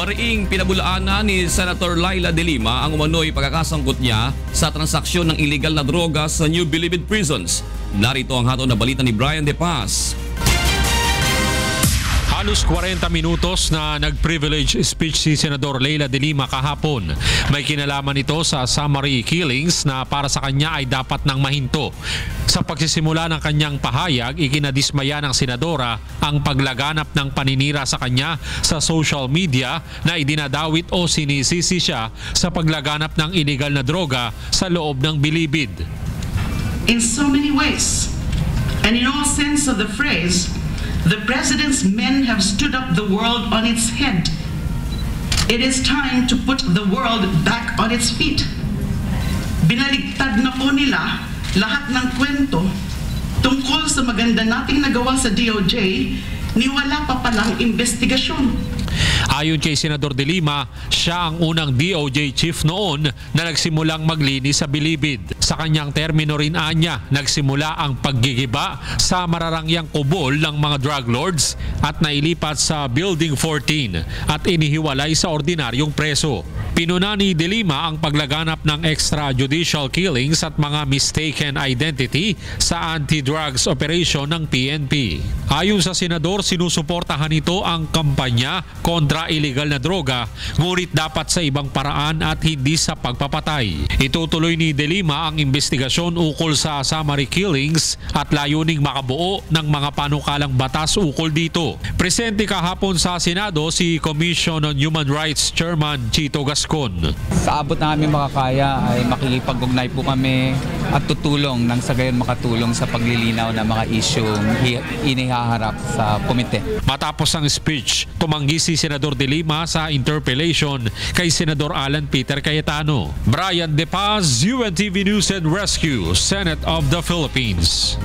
Mariing pinabulaanan ni Senator Laila De Lima ang umano'y pagkakasangkot niya sa transaksyon ng illegal na droga sa New Bilibid Prisons. Narito ang hatol na balita ni Brian De Paz. Halos 40 minutos na nag-privilege speech si Senador Laila De Lima kahapon. May kinalaman ito sa summary killings na para sa kanya ay dapat nang mahinto. Sa pagsisimula ng kanyang pahayag, ikinadismaya ng senadora ang paglaganap ng paninira sa kanya sa social media na idinadawit o sinisisi siya sa paglaganap ng illegal na droga sa loob ng Bilibid. In so many ways, and in all sense of the phrase, the President's men have stood up the world on its head. It is time to put the world back on its feet. Binaligtad na po nila lahat ng kwento tungkol sa maganda nating nagawa sa DOJ ni wala pa palang investigasyon. Ayon kay Senador De Lima, siya ang unang DOJ chief noon na nagsimulang maglinis sa Bilibid. Sa kanyang termino rin anya, nagsimula ang paggigiba sa mararangyang kubol ng mga drug lords at nailipat sa Building 14 at inihiwalay sa ordinaryong preso. Pinuna ni De Lima ang paglaganap ng extrajudicial killings at mga mistaken identity sa anti-drugs operation ng PNP. Ayon sa senador, sinusuportahan nito ang kampanya kontra illegal na droga, ngunit dapat sa ibang paraan at hindi sa pagpapatay. Itutuloy ni De Lima ang investigasyon ukol sa summary killings at layuning makabuo ng mga panukalang batas ukol dito. Presente kahapon sa Senado si Commission on Human Rights Chairman Chito Gascon. Sa abot na aming makakaya ay makikipag-ugnay po kami at tutulong nang sa gayon makatulong sa paglilinaw ng mga isyong inihaharap sa komite. Matapos ang speech, tumanggi si Senador De Lima sa interpellation kay Senador Alan Peter Cayetano. Brian De Paz, UNTV News and Rescue, Senate of the Philippines.